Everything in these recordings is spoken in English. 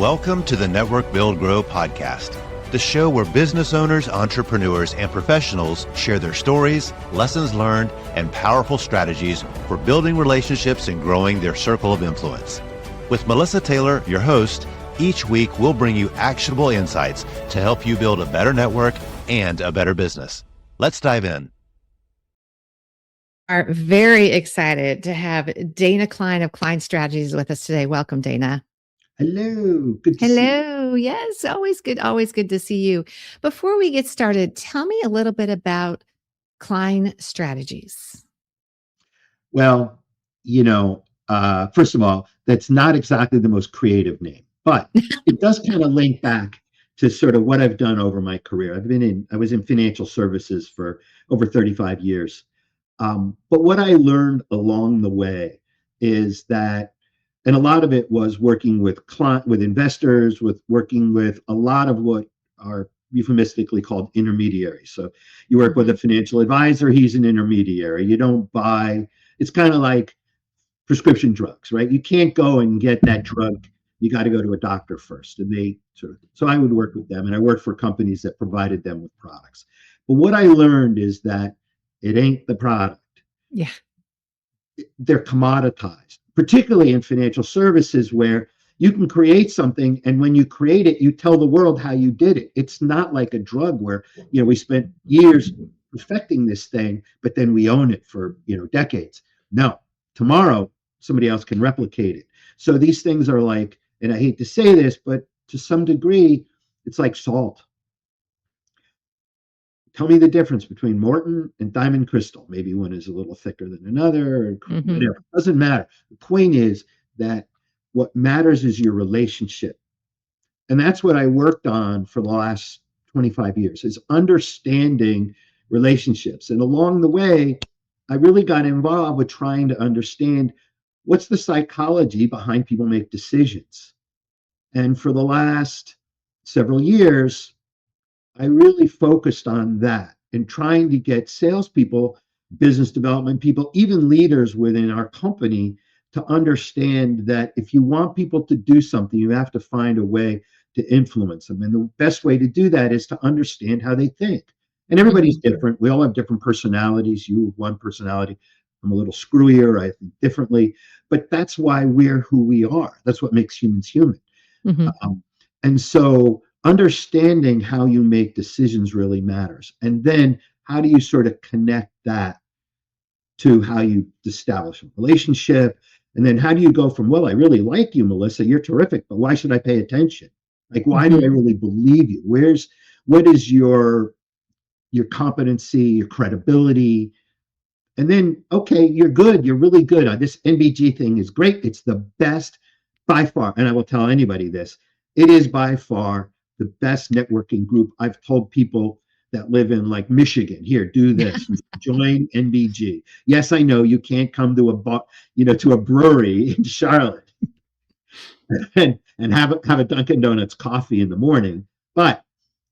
Welcome to the Network Build Grow podcast, the show where business owners, entrepreneurs, and professionals share their stories, lessons learned, and powerful strategies for building relationships and growing their circle of influence. With Melissa Taylor, your host, each week we'll bring you actionable insights to help you build a better network and a better business. Let's dive in. Are very excited to have Dana Klein of Klein Strategies with us today. Welcome, Dana. Hello. Good to see you. Hello. Yes, always good to see you. Before we get started, tell me a little bit about Klein Strategies. Well, first of all, that's not exactly the most creative name, but it does kind of link back to sort of what I've done over my career. I was in financial services for over 35 years. But what I learned along the way is that, and a lot of it was working with investors, working with a lot of what are euphemistically called intermediaries. So you work with a financial advisor, he's an intermediary. You don't buy, it's kind of like prescription drugs, right? You can't go and get that drug. You got to go to a doctor first. And so I would work with them, and I worked for companies that provided them with products. But what I learned is that it ain't the product. Yeah. They're commoditized, particularly in financial services, where you can create something, and when you create it, you tell the world how you did it. It's not like a drug where, we spent years perfecting this thing, but then we own it for, decades. No, tomorrow somebody else can replicate it. So these things are like, and I hate to say this, but to some degree, it's like salt. Tell me the difference between Morton and Diamond Crystal. Maybe one is a little thicker than another, or whatever. It doesn't matter. The point is that what matters is your relationship. And that's what I worked on for the last 25 years, is understanding relationships. And along the way, I really got involved with trying to understand what's the psychology behind people make decisions. And for the last several years, I really focused on that and trying to get salespeople, business development people, even leaders within our company to understand that if you want people to do something, you have to find a way to influence them. And the best way to do that is to understand how they think. And everybody's different. We all have different personalities. You have one personality. I'm a little screwier. I think differently. But that's why we're who we are. That's what makes humans human. And so understanding how you make decisions really matters. And then how do you sort of connect that to how you establish a relationship? And then how do you go from, well, I really like you, Melissa, you're terrific, but why should I pay attention? Like, why do I really believe you? What is your competency, your credibility? And then, okay, you're good. You're really good. This NBG thing is great. It's the best by far. And I will tell anybody this. It is by far the best networking group. I've told people that live in like Michigan, here, do this, join NBG. Yes, I know you can't come to a brewery in Charlotte and have a Dunkin' Donuts coffee in the morning, but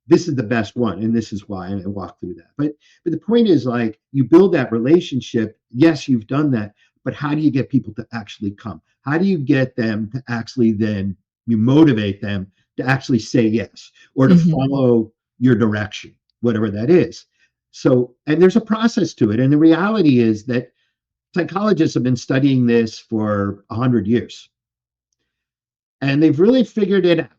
this is the best one, and this is why, and I walk through that. But the point is, like, you build that relationship. Yes, you've done that, but how do you get people to actually come? How do you get them to actually then you motivate them to actually say yes, or to follow your direction, whatever that is. So, and there's a process to it. And the reality is that psychologists have been studying this for 100 years. And they've really figured it out.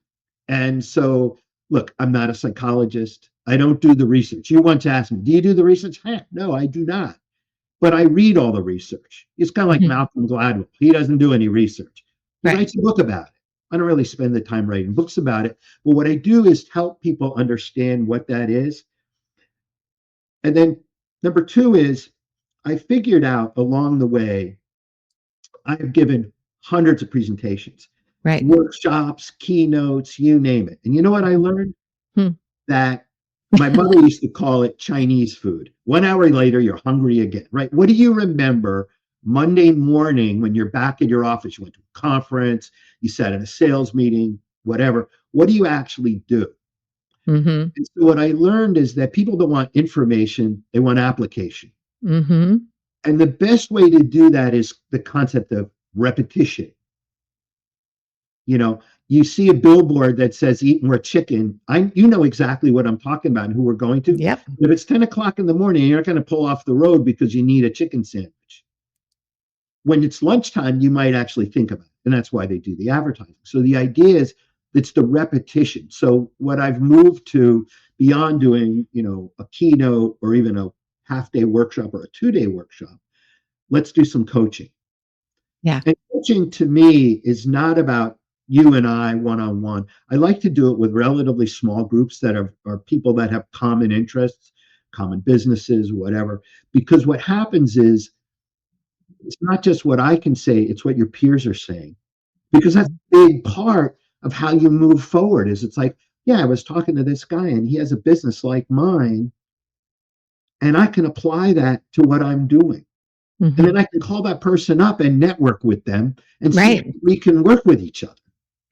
And so, look, I'm not a psychologist. I don't do the research. You once asked me, do you do the research? Heck, no, I do not. But I read all the research. It's kind of like Malcolm Gladwell. He doesn't do any research. He writes a book about it. I don't really spend the time writing books about it, but what I do is help people understand what that is. And then number two is I figured out along the way, I've given hundreds of presentations, workshops, keynotes, you name it. And you know what I learned? That my mother used to call it Chinese food. 1 hour later, you're hungry again, right? What do you remember Monday morning when you're back at your office? You went to a conference, you sat in a sales meeting, whatever. What do you actually do? And so what I learned is that people don't want information, they want application. And the best way to do that is the concept of repetition. You know, you see a billboard that says eat more chicken. You know exactly what I'm talking about and who we're going to. Yep. But it's 10 o'clock in the morning, and you're not going to pull off the road because you need a chicken sandwich. When it's lunchtime, you might actually think about it. And that's why they do the advertising. So the idea is it's the repetition. So what I've moved to beyond doing, a keynote or even a half-day workshop or a 2-day workshop, let's do some coaching. Yeah. And coaching to me is not about you and I one-on-one. I like to do it with relatively small groups that are people that have common interests, common businesses, whatever. Because what happens is it's not just what I can say, it's what your peers are saying. Because that's a big part of how you move forward is it's like, yeah, I was talking to this guy and he has a business like mine, and I can apply that to what I'm doing. And then I can call that person up and network with them and see if Right. we can work with each other.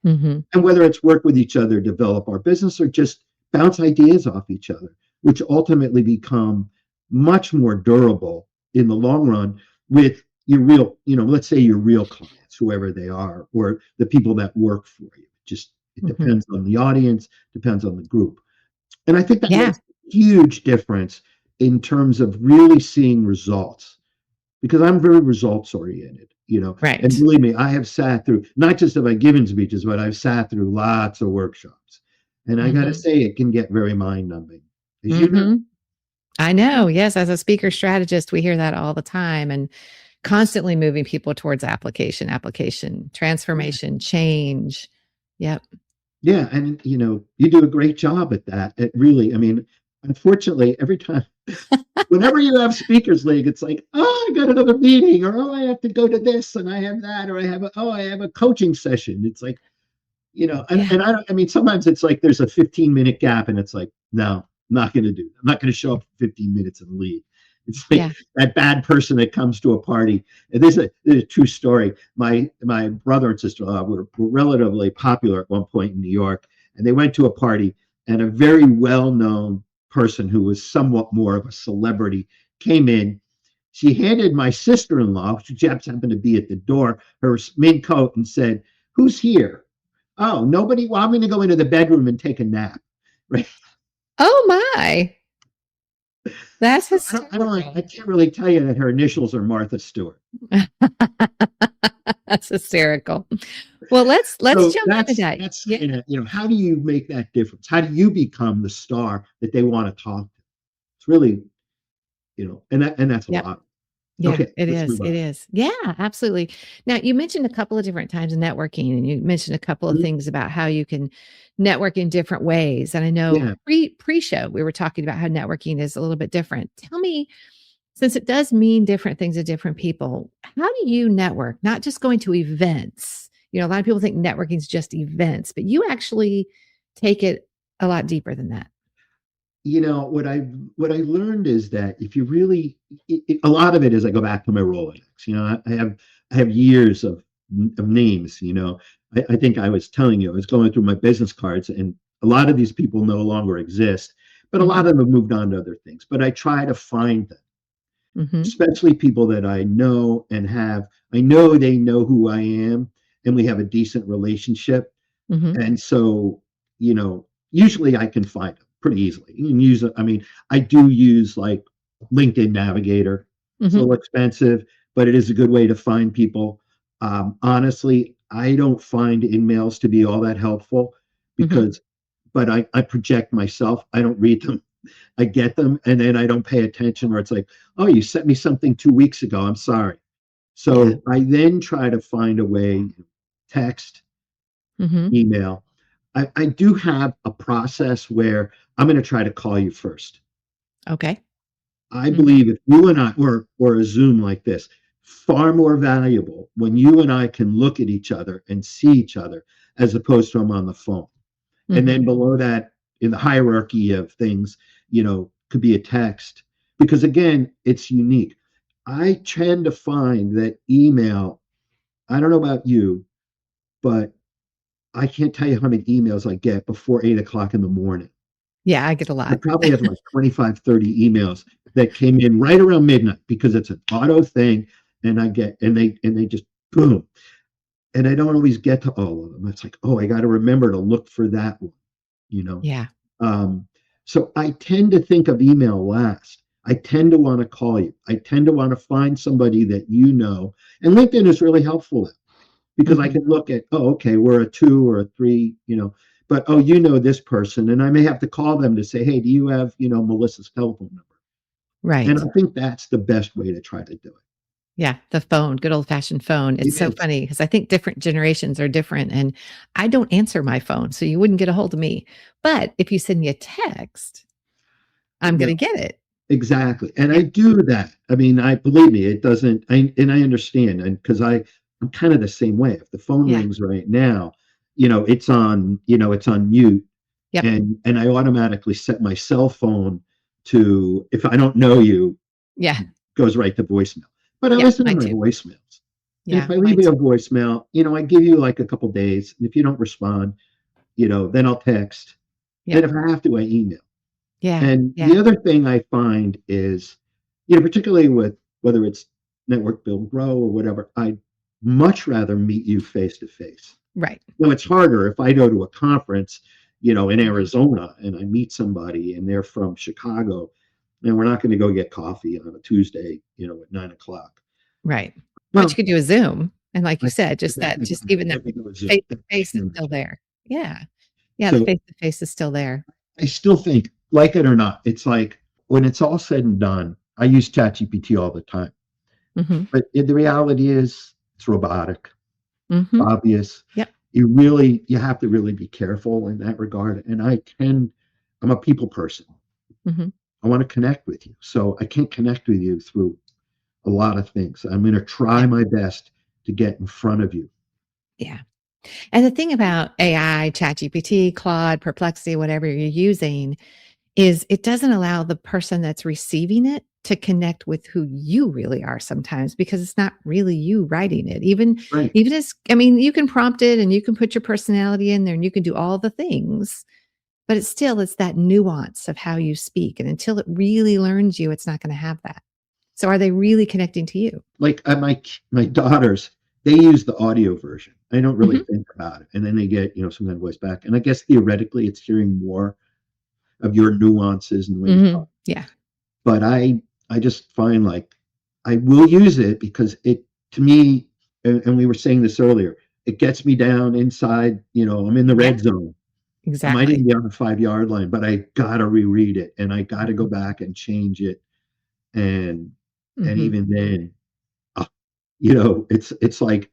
Mm-hmm. And whether it's work with each other, develop our business, or just bounce ideas off each other, which ultimately become much more durable in the long run with your real, let's say your real clients, whoever they are, or the people that work for you. Just it Mm-hmm. depends on the audience, depends on the group. And I think that Yeah. makes a huge difference in terms of really seeing results because I'm very results oriented, and Right. believe me, I have sat through, not just have I given speeches, but I've sat through lots of workshops. And I got to Mm-hmm. say, it can get very mind numbing. As you know, Mm-hmm. I know. Yes. As a speaker strategist, we hear that all the time and constantly moving people towards application, transformation, change. Yep. yeah. And, you do a great job at that. It really, I mean, unfortunately, every time, whenever you have speakers league, it's like, oh, I got another meeting, or oh, I have to go to this and I have that, or I have a coaching session. It's like, Yeah. and I mean, sometimes it's like there's a 15-minute gap and it's like, no, I'm not going to do it. I'm not going to show up for 15 minutes and leave. It's like Yeah. that bad person that comes to a party. And there's a true story. My brother and sister-in-law were relatively popular at one point in New York, and they went to a party, and a very well-known person who was somewhat more of a celebrity came in. She handed my sister-in-law, who just happened to be at the door, her mink coat and said, "Who's here?" Oh, nobody. Well, I'm going to go into the bedroom and take a nap. Right. Oh my. That's I hysterical. can't really tell you that her initials are Martha Stewart. That's hysterical. Well, let's So jump into that. that's Yeah. kind of, how do you make that difference? How do you become the star that they want to talk to? It's really, and that's a Yep. lot. Yeah, Okay, it let's is. move It on. is. Yeah, absolutely. Now, you mentioned a couple of different times in networking, and you mentioned a couple of Mhm. things about how you can network in different ways. And I know Yeah. pre-show we were talking about how networking is a little bit different. Tell me, since it does mean different things to different people, how do you network? Not just going to events. A lot of people think networking is just events, but you actually take it a lot deeper than that. What I learned is that if you really, a lot of it is I go back to my Rolodex. I have years of names. I think I was telling you I was going through my business cards, and a lot of these people no longer exist, but a lot Hmm. of them have moved on to other things. But I try to find them, Hmm. especially people that I know and have. I know they know who I am, and we have a decent relationship. Hmm. And so, usually I can find them pretty easily. You can use it. I mean, I do use like LinkedIn Navigator. It's a Hmm. little expensive, but it is a good way to find people. Honestly, I don't find emails to be all that helpful Hmm. because, but I project myself. I don't read them. I get them and then I don't pay attention, or it's like, oh, you sent me something 2 weeks ago. I'm sorry. Yeah. So I then try to find a way, text, Hmm. email. I do have a process where I'm going to try to call you first. Okay. I Hmm. believe if you and I, or a Zoom like this, far more valuable when you and I can look at each other and see each other as opposed to I'm on the phone. And Hmm. then below that, in the hierarchy of things, could be a text. Because again, it's unique. I tend to find that email, I don't know about you, but I can't tell you how many emails I get before 8 o'clock in the morning. Yeah, I get a I lot. probably have like 25, 30 emails that came in right around midnight because it's an auto thing. And I get, and they just boom. and I don't always get to all of them. It's like, oh, I got to remember to look for that one, you know. Yeah. Um, so I tend to think of email last. I tend to want to call you. I tend to want to find somebody that you know. And LinkedIn is really helpful because I Mhm. can look at, oh, okay, we're a 2 or a 3, but oh, you know this person. And I may have to call them to say, hey, do you have, Melissa's telephone number? And Right. I think that's the best way to try to do it. Yeah, the phone, good old fashioned phone. It's It so is. funny because I think different generations are different and I don't answer my phone, so you wouldn't get a hold of me. But if you send me a text, I'm Yeah. going to get it. Exactly. And Yeah. I do that. I mean, I believe me, it doesn't, and I understand. And because I'm kind of the same way. If the phone Yeah. rings right now, it's on mute. Yep. And I automatically set my cell phone to, if I don't know you, Yeah. goes right to voicemail. But I Yep. listen to Mine my too. voicemails. And Yeah. if I leave Mine you a too. voicemail, I give you like a couple days. And if you don't respond, then I'll text. And Yep. if I have to, I email. Yeah. And the Yeah. other thing I find is, particularly with whether it's network build grow or whatever, I'd much rather meet you face to face. Right. Now it's harder if I go to a conference, in Mhm. Arizona and I meet somebody and they're from Chicago and we're not going to go get coffee on a Tuesday, at 9 o'clock. Right. But you Well, could do a Zoom. And like you I, said, just that, just even that everything was face to just face is still changed. there. Yeah. Yeah. The So face to face is still there. I still think, like it or not, it's like when it's all said and done, I use ChatGPT all the time. Hmm. But the reality is it's robotic, Hmm. obvious. Yep. You have to really be careful in that regard. And I'm a people person. Hmm. I want to connect with you. So I can't connect with you through a lot of things. I'm going to try Yeah. my best to get in front of you. Yeah. And the thing about AI, ChatGPT, Claude, Perplexity, whatever you're using, is it doesn't allow the person that's receiving it to connect with who you really are sometimes because it's not really you writing it. Right. Even as I mean, you can prompt it and you can put your personality in there and you can do all the things, but it's that nuance of how you speak. And until it really learns you, it's not going to have that. So are they really connecting to you? Like my daughters, they use the audio version. I don't really Hmm. think about it. And then they get, some kind of voice back. And I guess theoretically it's hearing more of your nuances and the way you Hmm. talk. Yeah. But I just find like I will use it because it to me, and we were saying this earlier, it gets me down inside, I'm in the Yeah. red zone. I might Exactly. even be on the 5 yard line, but I gotta reread it and I gotta go Hmm. back and change it. And Hmm. even then, uh, it's like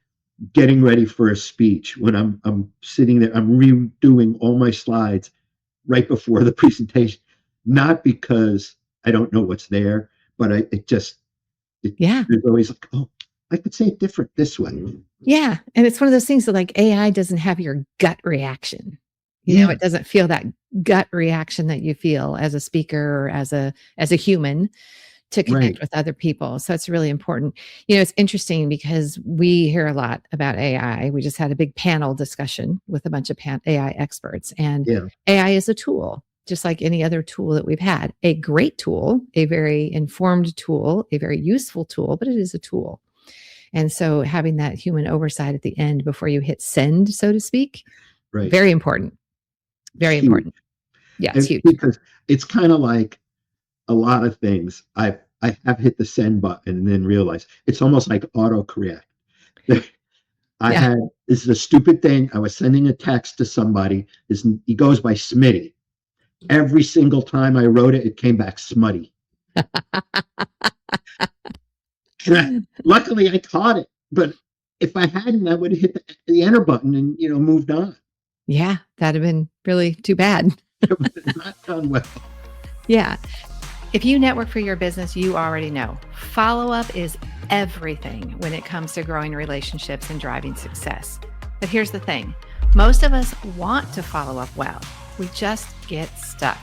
getting ready for a speech when I'm sitting there, I'm redoing all my slides right before the presentation, not because I don't know what's there, but it Yeah. there's always like, oh, I could say it different this way. Yeah, and it's one of those things that, like, AI doesn't have your gut reaction. Yeah, It doesn't feel that gut reaction that you feel as a speaker or as a human to right. connect with other people, so it's really important. It's interesting because we hear a lot about AI. We just had a big panel discussion with a bunch of AI experts, and Yeah, AI is a tool, just like any other tool that we've had. A great tool, a very informed tool, a very useful tool, but it is a tool. And so having that human oversight at the end before you hit send, so to speak, right. very important. It's Very huge. important. Yeah, it's And huge. because it's kind of like a lot of things. I have hit the send button and then realized it's almost like autocorrect. I Yeah. had This is a stupid thing. I was sending a text to somebody. He goes by Smitty. Every single time I wrote it, it came back smutty. Luckily, I caught it. But if I hadn't, I would have hit the enter button and moved on. Yeah, that'd have been really too bad. It would have not done well. Yeah. If you network for your business, you already know follow up is everything when it comes to growing relationships and driving success. But here's the thing, most of us want to follow up well. We just get stuck.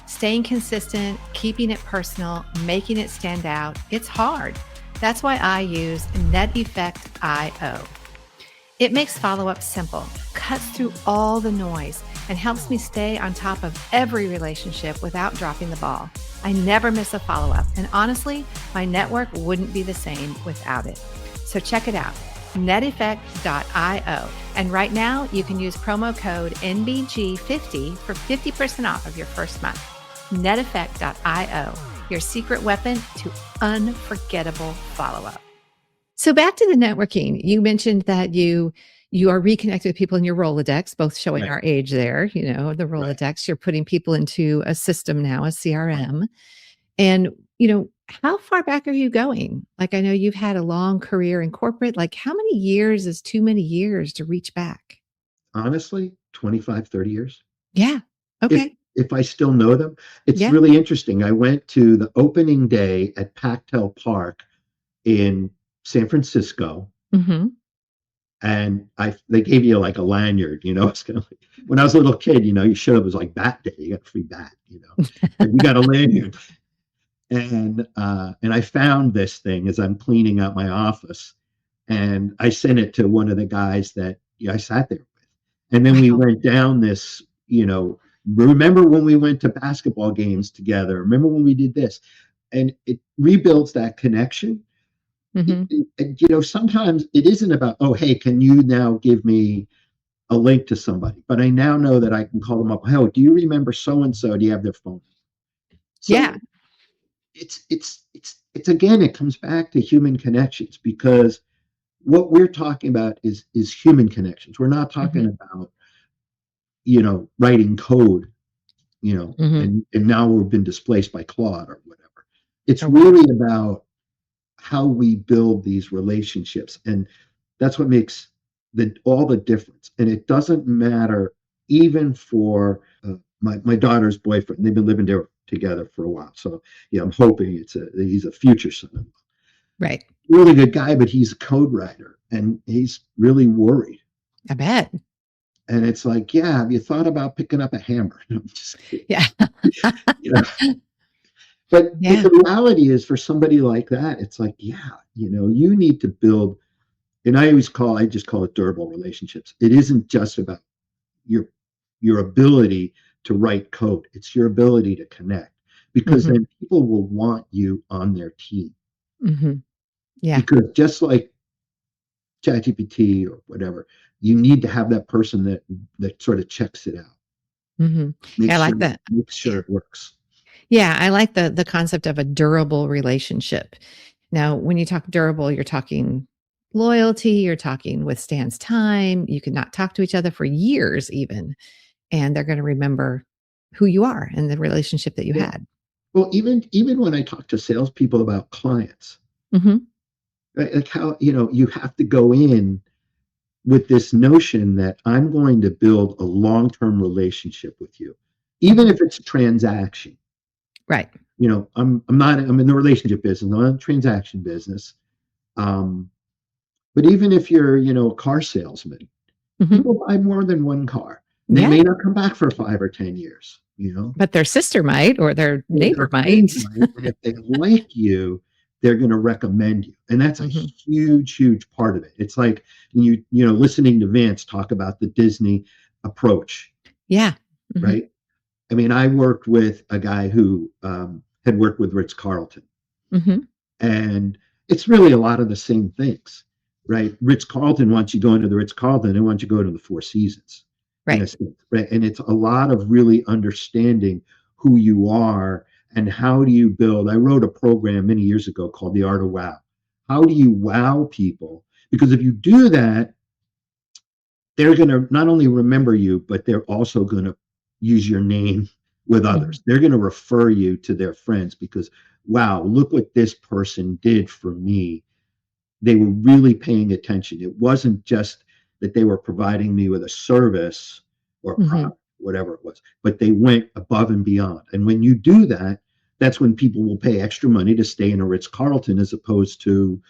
Staying consistent, keeping it personal, making it stand out, it's hard. That's why I use NetEffect.io. It makes follow-up simple, cuts through all the noise, and helps me stay on top of every relationship without dropping the ball. I never miss a follow-up, and honestly, my network wouldn't be the same without it. So check it out. neteffect.io. And right now, you can use promo code NBG50 for 50% off of your first month. neteffect.io, your secret weapon to unforgettable follow-up. So back to the networking, you mentioned that you are reconnected with people in your Rolodex, both showing Right. our age there, the Rolodex, right. You're putting people into a system now, a CRM. And, how far back are you going? Like, I know you've had a long career in corporate. Like, how many years is too many years to reach back? Honestly, 25, 30 years. Yeah. Okay. If I still know them. It's Yeah. really interesting. I went to the opening day at Pactel Park in San Francisco. Mm-hmm. And they gave you like a lanyard, it's kind of like when I was a little kid, you showed up, it was like bat day, you got a free bat, and you got a lanyard. And I found this thing as I'm cleaning out my office, and I sent it to one of the guys that I sat there with. And then we went down this, remember when we went to basketball games together? Remember when we did this? And it rebuilds that connection. Mm-hmm. Sometimes it isn't about, oh, hey, can you now give me a link to somebody? But I now know that I can call them up. Oh, do you remember so and so? Do you have their phone? So yeah. It's again, it comes back to human connections, because what we're talking about is human connections. We're not talking about writing code, and now we've been displaced by Claude or whatever. It's really about how we build these relationships, and that's what makes all the difference. And it doesn't matter even for my daughter's boyfriend. They've been living there together for a while, so I'm hoping he's a future son-in-law. Right. Really good guy, but he's a code writer, and he's really worried. I bet. And it's like, yeah, have you thought about picking up a hammer? No, I'm just kidding. Yeah. But the reality is, for somebody like that, it's like, you need to build, and I just call it durable relationships. It isn't just about your ability to write code. It's your ability to connect, because then people will want you on their team. Mm-hmm. Yeah. Because just like ChatGPT or whatever, you need to have that person that sort of checks it out. Mm-hmm. I like that. Make sure it works. Yeah, I like the concept of a durable relationship. Now, when you talk durable, you're talking loyalty, you're talking withstands time. You could not talk to each other for years even, and they're going to remember who you are and the relationship that you had. Well, even when I talk to salespeople about clients, like how, you have to go in with this notion that I'm going to build a long-term relationship with you, even if it's a transaction. Right. I'm in the relationship business, not in the transaction business. But even if you're, a car salesman, people buy more than one car. They may not come back for 5 or 10 years, But their sister might, or their neighbor might. And if they like you, they're going to recommend you. And that's a huge, huge part of it. It's like, listening to Vance talk about the Disney approach. Yeah. Right. I mean, I worked with a guy who had worked with Ritz-Carlton. And it's really a lot of the same things, right? Ritz-Carlton wants you going to the Ritz-Carlton, and wants you to go to the Four Seasons. Right. Right. And it's a lot of really understanding who you are and how do you build. I wrote a program many years ago called The Art of Wow. How do you wow people? Because if you do that, they're going to not only remember you, but they're also going to use your name with others. They're going to refer you to their friends because, wow, look what this person did for me. They were really paying attention. It wasn't just that they were providing me with a service or a product, whatever it was, but they went above and beyond. And when you do that, that's when people will pay extra money to stay in a Ritz-Carlton as opposed to,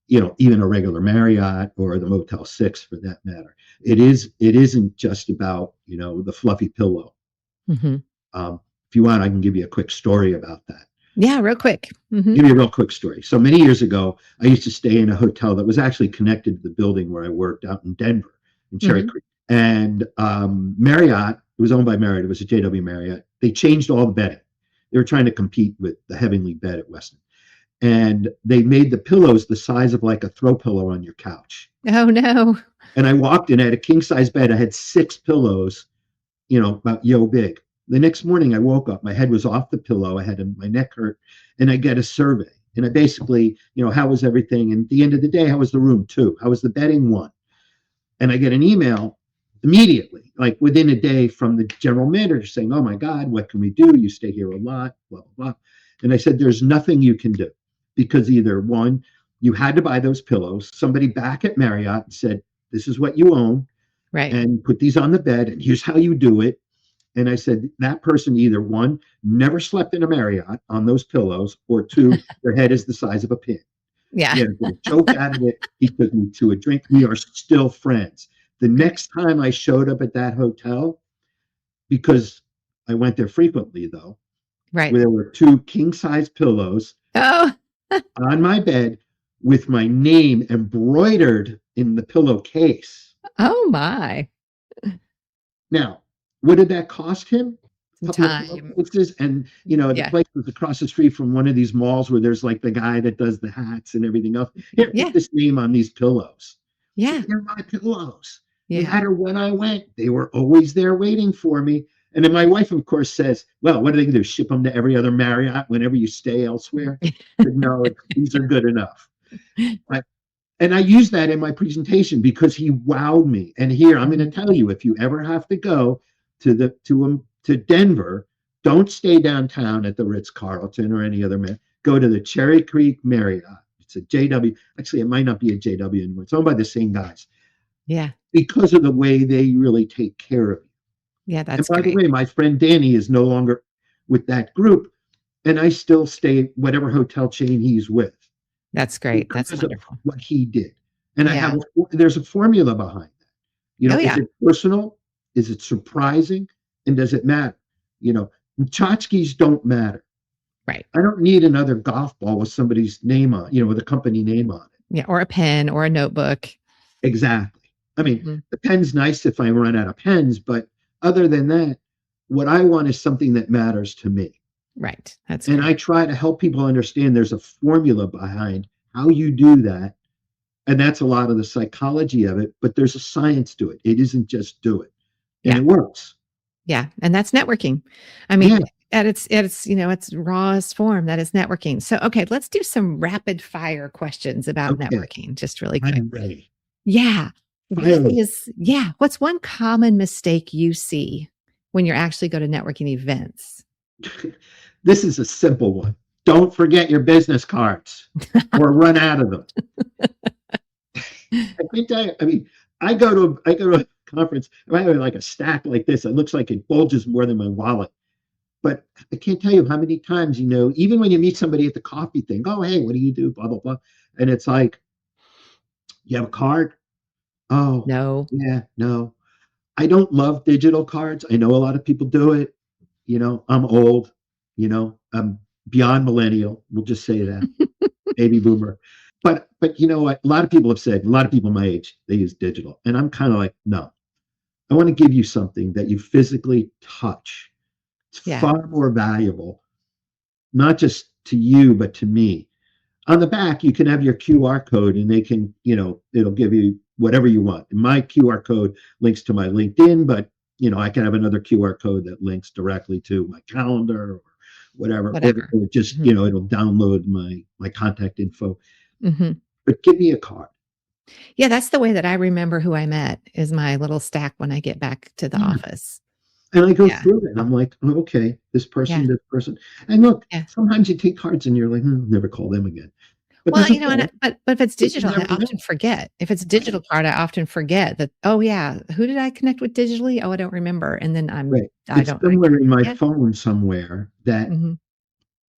even a regular Marriott or the Motel 6 for that matter. It isn't just about, the fluffy pillow. If you want, I can give you a quick story about that. Yeah, real quick. Give you a real quick story. So many years ago, I used to stay in a hotel that was actually connected to the building where I worked out in Denver, in Cherry Creek. And Marriott, it was owned by Marriott. It was a JW Marriott. They changed all the bedding. They were trying to compete with the Heavenly Bed at Westin. and they made the pillows the size of like a throw pillow on your couch. Oh no. And I walked in, I had a king size bed. I had 6 pillows, about yo big. The next morning I woke up, my head was off the pillow. My neck hurt, and I get a survey. And I basically, how was everything? And at the end of the day, how was the room? 2. How was the bedding? 1. And I get an email immediately, like within a day, from the general manager saying, "Oh my God, what can we do? You stay here a lot, blah, blah, blah." And I said, "There's nothing you can do, because either one, you had to buy those pillows. Somebody back at Marriott said, this is what you own, Right. and put these on the bed, and here's how you do it." And I said, that person either, 1, never slept in a Marriott on those pillows, or 2, their head is the size of a pin. Yeah. He had a joke out of it. He took me to a drink. We are still friends. The next time I showed up at that hotel, because I went there frequently though, Right. where there were 2 king size pillows Oh, on my bed with my name embroidered in the pillowcase. oh my. Now, what did that cost him? Some Couple of time. places, and the Yeah. place was across the street from one of these malls where there's like the guy that does the hats and everything else. Here, Yeah. put this name on these pillows. Yeah. They're my pillows. No Yeah. matter when I went, they were always there waiting for me. And then my wife, of course, says, "Well, what are they going to do? Ship them to every other Marriott whenever you stay elsewhere?" I said, "No, these are good enough." And I use that in my presentation because he wowed me. And here, I'm going to tell you, if you ever have to go to Denver, don't stay downtown at the Ritz-Carlton or any other go to the Cherry Creek Marriott. It's a JW. Actually, it might not be a JW anymore. It's owned by the same guys. Yeah. Because of the way they really take care of you. Yeah. And That's by great. the way, my friend Danny is no longer with that group, and I still stay whatever hotel chain he's with. That's great. That's Because of wonderful. what he did. And Yeah. there's a formula behind that. Oh, yeah. Is it personal? Is it surprising? And does it matter? Tchotchkes don't matter. Right. I don't need another golf ball with somebody's name on, with a company name on it. Yeah. Or a pen or a notebook. Exactly. I mean, Mhm. the pen's nice if I run out of pens, but other than that, what I want is something that matters to me. Right. That's And great. I try to help people understand there's a formula behind how you do that. And that's a lot of the psychology of it, but there's a science to it. It isn't just do it. And Yeah. it works. Yeah. And that's networking. I mean, Yeah. at its rawest form, that is networking. So, okay, let's do some rapid fire questions about Okay. networking, just really quick. I'm ready. Yeah. Fire away. What's one common mistake you see when you're actually go to networking events? This is a simple one. Don't forget your business cards or run out of them. I can tell you, I mean, I go to a conference, I have like a stack like this. It looks like it bulges more than my wallet. But I can't tell you how many times, even when you meet somebody at the coffee thing, "Oh, hey, what do you do?" Blah, blah, blah. And it's like, "You have a card?" "Oh, No. yeah, no." I don't love digital cards. I know a lot of people do it. I'm old, I'm beyond millennial. We'll just say that. Baby boomer. But you know what? A lot of people have said, a lot of people my age, they use digital. And I'm kind of like, no. I want to give you something that you physically touch. It's Yeah. far more valuable, not just to you, but to me. On the back, you can have your QR code and they can, it'll give you whatever you want. And my QR code links to my LinkedIn, but I can have another QR code that links directly to my calendar or whatever. Whatever. Or just, Mhm. it'll download my contact info. Hmm. But give me a card. Yeah, that's the way that I remember who I met is my little stack when I get back to the Yeah. office. And I go Yeah. through it and I'm like, "Oh, okay, this person, Yeah. this person." And look, Yeah. sometimes you take cards and you're like, never call them again. But Well, that's okay. but if it's But you digital, I never know. often forget. If it's a digital card, I often forget that, oh yeah, who did I connect with digitally? Oh, I don't remember. And then Right. I It's don't I somewhere in my forget. phone somewhere that, Mhm.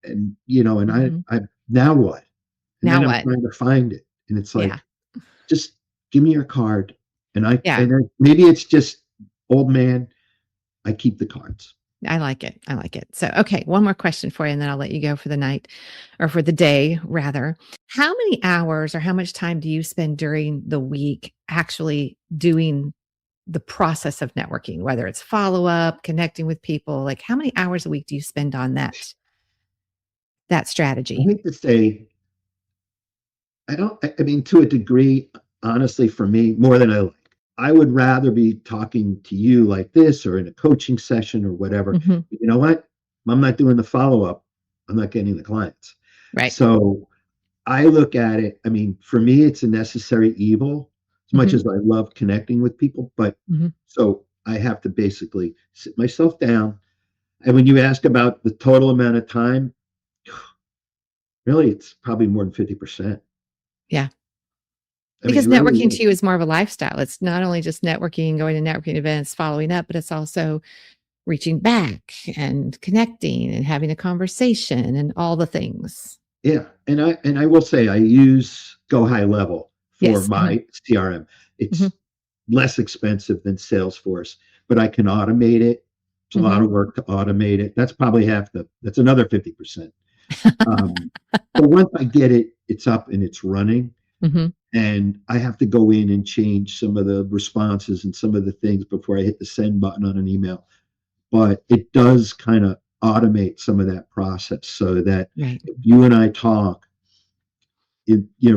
and Mhm. I now what? And Now then I'm what? trying to find it. And it's Yeah. like, just give me your card. Yeah. Maybe it's just old man. I keep the cards. I like it. I like it. So, okay, one more question for you, and then I'll let you go for the night or for the day, rather. How many hours or how much time do you spend during the week actually doing the process of networking, whether it's follow up, connecting with people? Like, how many hours a week do you spend on that? that I strategy? hate to say, I mean, to a degree, honestly, for me, more than I like. I would rather be talking to you like this or in a coaching session or whatever. Hmm. You know what? I'm not doing the follow up. I'm not getting the clients. Right. So I look at it, I mean, for me, it's a necessary evil as much Hmm. as I love connecting with people. But Hmm. so I have to basically sit myself down. And when you ask about the total amount of time, really, it's probably more than 50%. Yeah. I mean, Because it really networking is. to you is more of a lifestyle. It's not only just networking, going to networking events, following up, but it's also reaching back and connecting and having a conversation and all the things. Yeah. And I will say I use Go High Level for Yes. my CRM. Hmm. It's less expensive than Salesforce, but I can automate it. It's a lot Hmm. of work to automate it. That's probably that's another 50%. Um, but once I get it, it's up and it's running. Hmm. And I have to go in and change some of the responses and some of the things before I hit the send button on an email. But it does kind of automate some of that process so that Right. if you and I talk,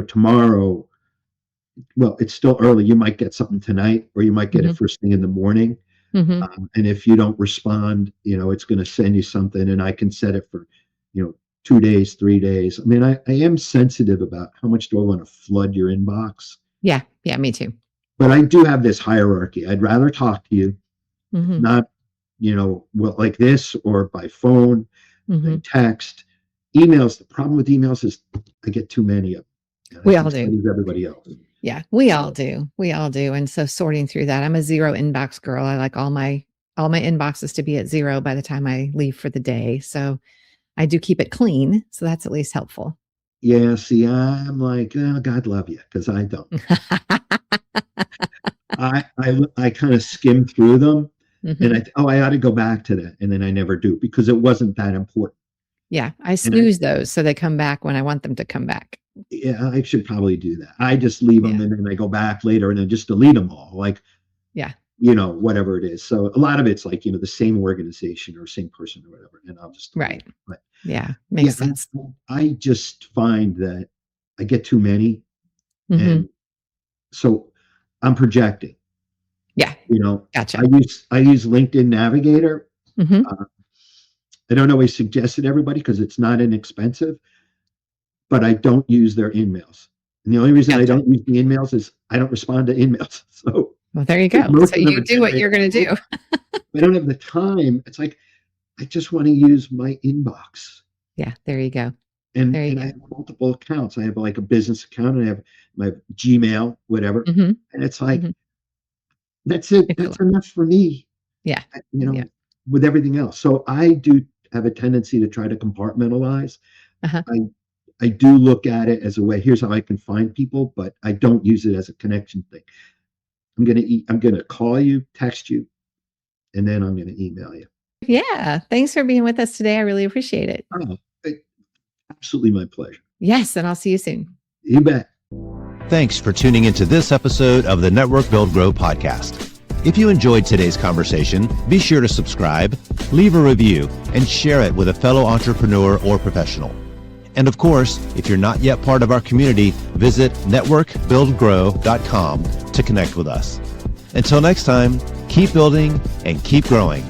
tomorrow, well, it's still early. You might get something tonight, or you might get it Hmm. first thing in the morning. Hmm. And if you don't respond, it's going to send you something, and I can set it for, 2 days, 3 days. I mean, I am sensitive about how much do I want to flood your inbox, Yeah. Yeah. Me too. but I do have this hierarchy. I'd rather talk to you, Hmm. not, well, like this or by phone, Hmm. than text. Emails. The problem with emails is I get too many of them, and I We think all so do. does everybody else. Yeah, we all So, do. We all do. And so sorting through that, I'm a zero inbox girl. I like all my inboxes to be at zero by the time I leave for the day. So I do keep it clean. So that's at least helpful. yeah, see, I'm like, oh, God love you, because I don't. I kind of skim through them, and Hmm. I ought to go back to that, and then I never do because it wasn't that important. Yeah, I And I, snooze those so they come back when I want them to come back. yeah, I should probably do that. I just leave them Yeah. and then I go back later and then just delete them all, like, Yeah. whatever it is. So a lot of it's like, the same organization or same person or whatever, and I'll just delete Right. it. But Yeah. yeah, Makes sense. I just find that I get too many, Hmm. and so I'm projecting. Yeah. You know, I Gotcha. use I use LinkedIn Navigator. Hmm. Uh, I don't always suggest it to everybody because it's not inexpensive, but I don't use their emails. And the only reason I Gotcha. don't use the emails is I don't respond to emails. So Well, there you because go. most So of them are you do what generated you're going by to LinkedIn. do. I don't have the time. It's like I just want to use my inbox. Yeah. There you go. And There you and I go. have multiple accounts. I have like a business account and I have my Gmail, whatever. Hmm. And it's like, Hmm. that's it. It's a That's lot. enough for me, Yeah. Yeah. with everything else. So I do have a tendency to try to compartmentalize. Uh-huh. I I do look at it as a way, here's how I can find people, but I don't use it as a connection thing. I'm gonna call you, text you, and then I'm gonna email you. Yeah. Thanks for being with us today. I really appreciate it. Oh, absolutely my pleasure. Yes. And I'll see you soon. You bet. Thanks for tuning into this episode of the Network Build Grow podcast. If you enjoyed today's conversation, be sure to subscribe, leave a review, and share it with a fellow entrepreneur or professional. And of course, if you're not yet part of our community, visit networkbuildgrow.com to connect with us. Until next time, keep building and keep growing.